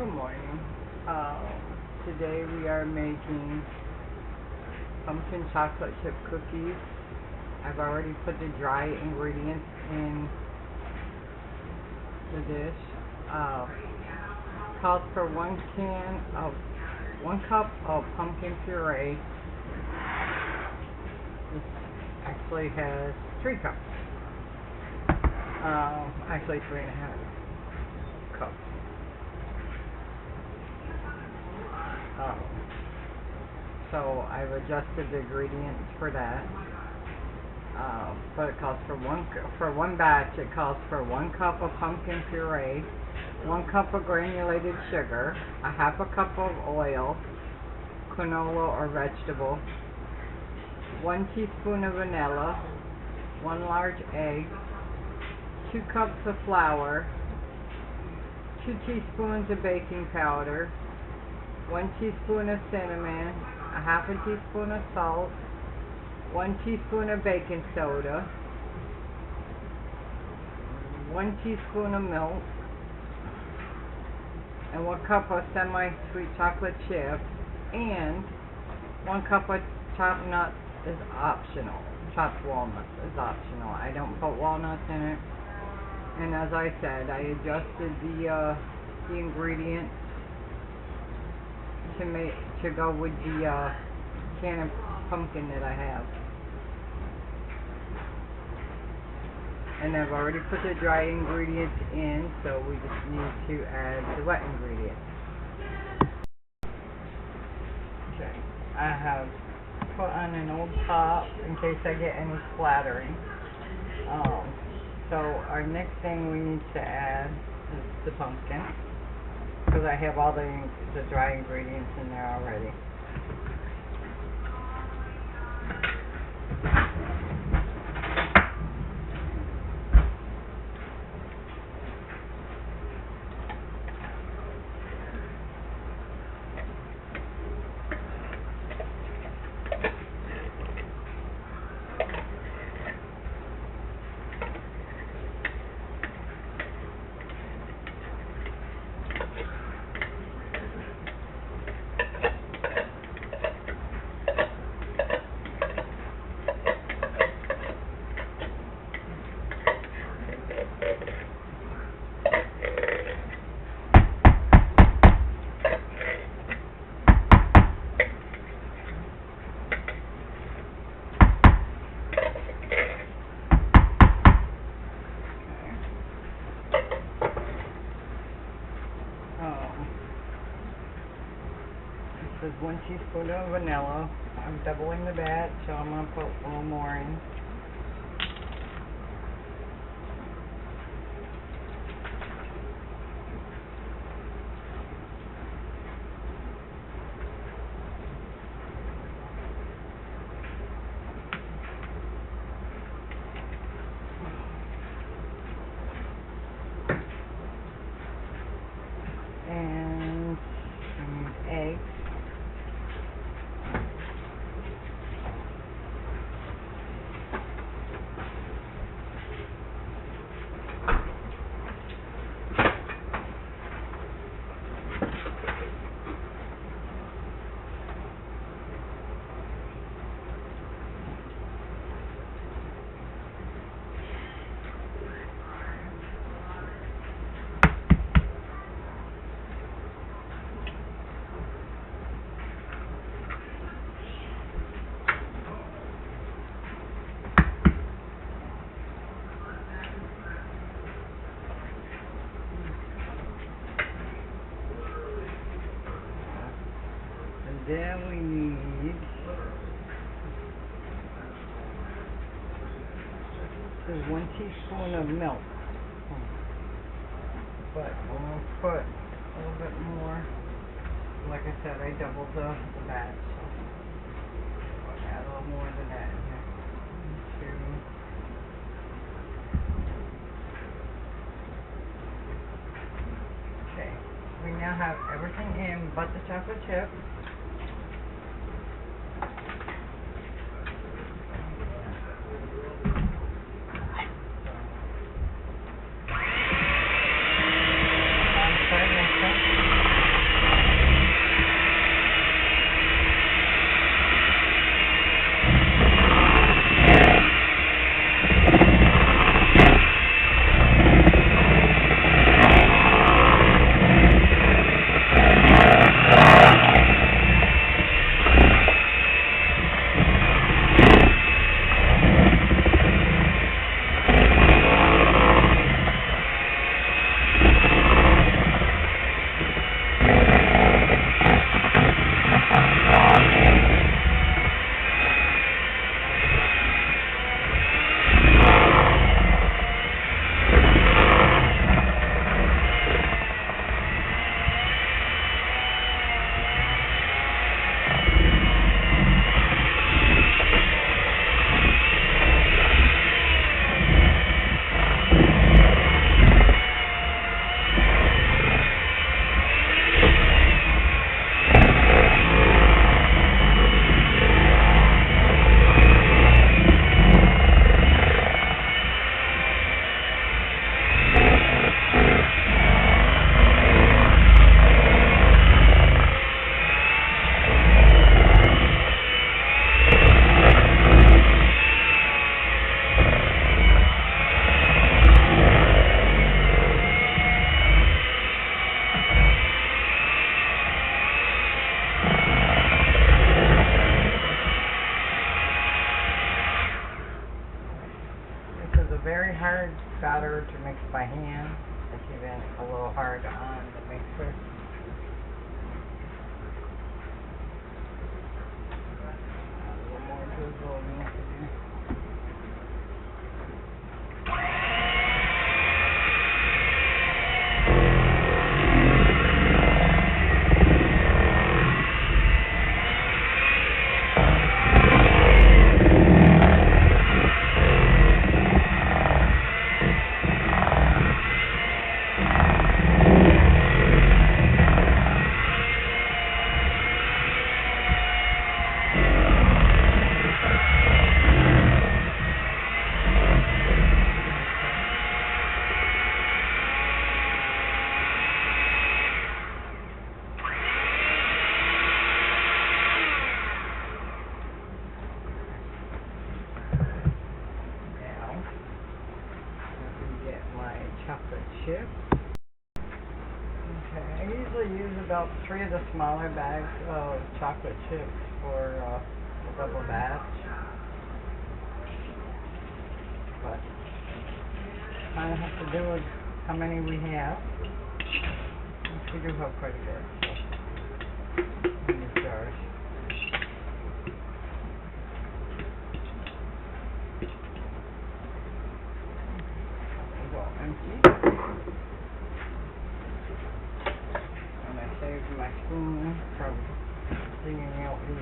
Good morning. Today we are making pumpkin chocolate chip cookies. I've already put the dry ingredients in the dish. Calls for 1 cup of pumpkin puree. This actually has 3 cups. Actually 3.5 cups. So I've adjusted the ingredients for that. But it calls for one batch. It calls for 1 cup of pumpkin puree, 1 cup of granulated sugar, a half a cup of oil, canola or vegetable, 1 teaspoon of vanilla, 1 large egg, 2 cups of flour, 2 teaspoons of baking powder, 1 teaspoon of cinnamon, a half a teaspoon of salt, 1 teaspoon of baking soda, 1 teaspoon of milk, and 1 cup of semi-sweet chocolate chips, and 1 cup of chopped nuts is optional. Chopped walnuts is optional. I don't put walnuts in it. And as I said, I adjusted the ingredients to go with the can of pumpkin that I have. And I've already put the dry ingredients in, so we just need to add the wet ingredients. Okay, I have put on an old top in case I get any splattering. So our next thing we need to add is the pumpkin, because I have all the dry ingredients in there already. This is 1 teaspoon of vanilla. I'm doubling the batch, so I'm going to put a little more in. And eggs. Then we need this is 1 teaspoon of milk, but I'm going to put a little bit more. Like I said, I doubled the batch, so I'll add a little more than that in there. Okay, we now have everything in but the chocolate chip. It's even a little hard on the mixer. A little more drizzle in there. Chocolate chips. Okay, I usually use about 3 of the smaller bags of chocolate chips for a double batch. But kind of have to do with how many we have. We do have quite a bit. So, in these jars. Empty. And I saved my spoon from cleaning out the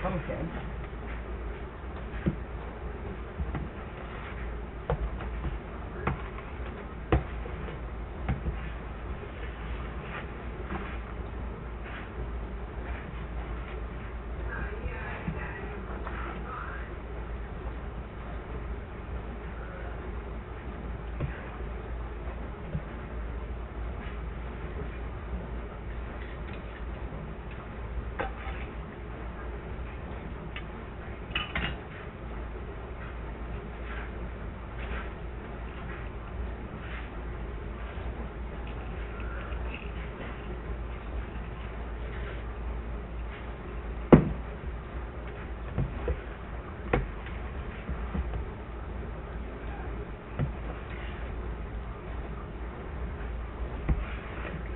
pumpkin.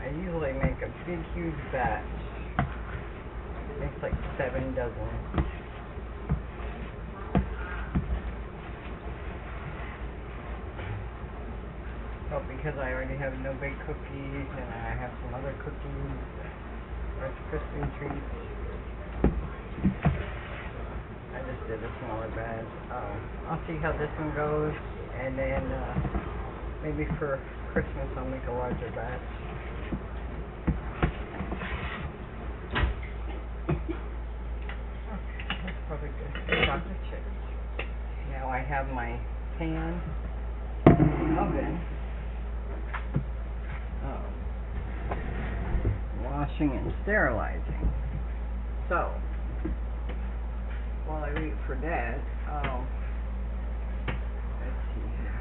I usually make a big, huge batch. It makes like 7 dozen. But because I already have no bake cookies and I have some other cookies, Rice Krispie treats, I just did a smaller batch. I'll see how this one goes, and then maybe for Christmas I'll make a larger batch. Probably good. Chocolate chips. Now I have my pan in the oven. Washing and sterilizing. So while I wait for that, let's see here.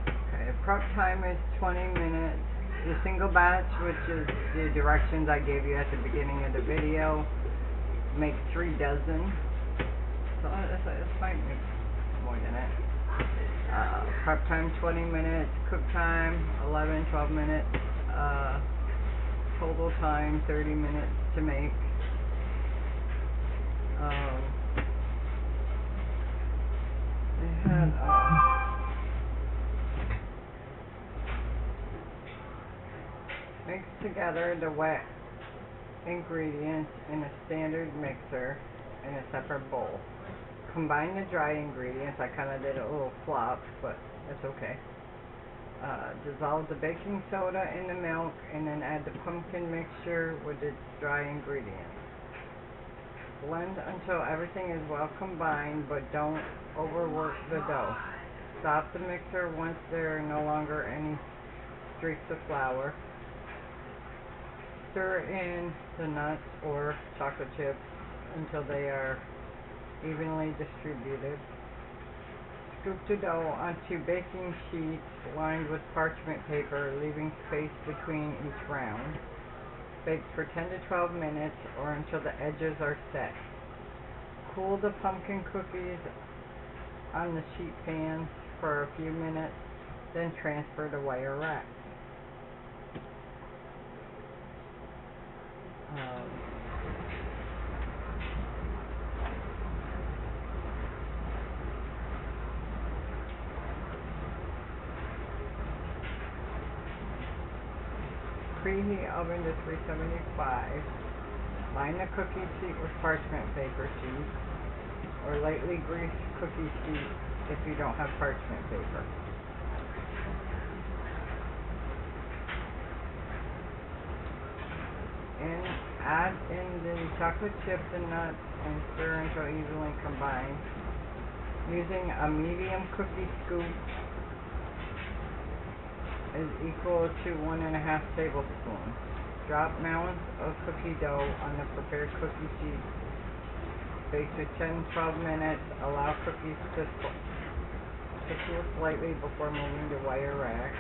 Okay, prep time is 20 minutes. The single batch, which is the directions I gave you at the beginning of the video, make 3 dozen. So this might make more than it. Prep time 20 minutes, cook time 11, 12 minutes, total time 30 minutes to make. They had mix together the wet ingredients in a standard mixer in a separate bowl. Combine the dry ingredients. I kind of did a little flop, but that's okay. Dissolve the baking soda in the milk and then add the pumpkin mixture with the dry ingredients. Blend until everything is well combined, but don't overwork the dough. Stop the mixer once there are no longer any streaks of flour. Stir in the nuts or chocolate chips until they are evenly distributed. Scoop the dough onto baking sheets lined with parchment paper, leaving space between each round. Bake for 10 to 12 minutes or until the edges are set. Cool the pumpkin cookies on the sheet pan for a few minutes, then transfer to wire rack. Preheat oven to 375. Line the cookie sheet with parchment paper sheet, or lightly grease cookie sheet if you don't have parchment paper. And add in the chocolate chips and nuts and stir until evenly combined. Using a medium cookie scoop is equal to 1.5 tablespoons. Drop mounds of cookie dough on the prepared cookie sheet. Bake for 10-12 minutes. Allow cookies to cool slightly before moving to wire rack.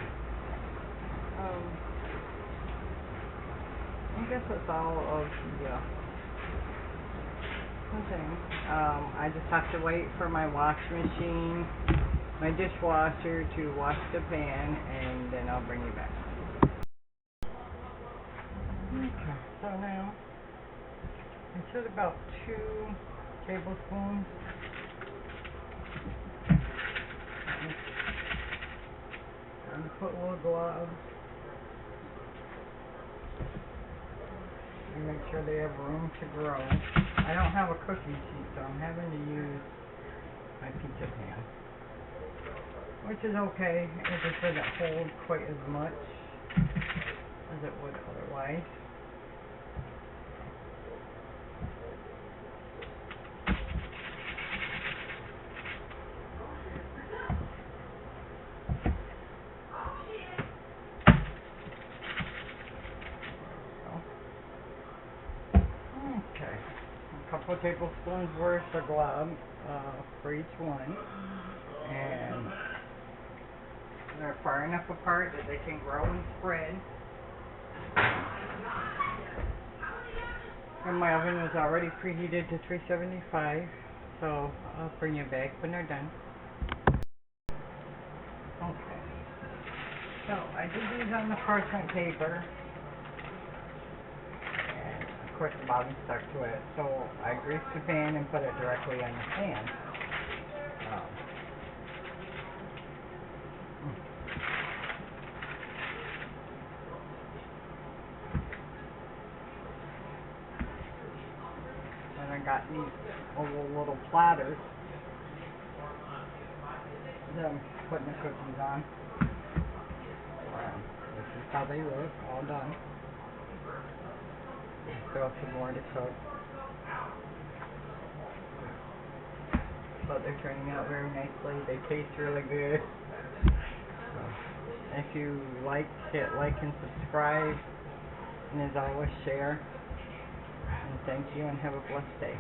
I guess that's all of the things. I just have to wait for my wash machine, my dishwasher to wash the pan, and then I'll bring you back. Okay, so now I took about 2 tablespoons. I'm going to put little gloves and make sure they have room to grow. I don't have a cookie sheet, so I'm having to use my pizza pan, which is okay. It just doesn't hold quite as much as it would otherwise. Okay, a couple tablespoons worth of glove for each one, and they're far enough apart that they can grow and spread. And my oven was already preheated to 375, so I'll bring you back when they're done. Okay, so I did these on the parchment paper. Of course, the bottom stuck to it, so I greased the pan and put it directly on the pan. And I got these little platters that I'm putting the cookies on. This is how they look, all done. Still some more to cook, but they're turning out very nicely. They taste really good. So, if you like, hit like and subscribe, and as always, share. And thank you, and have a blessed day.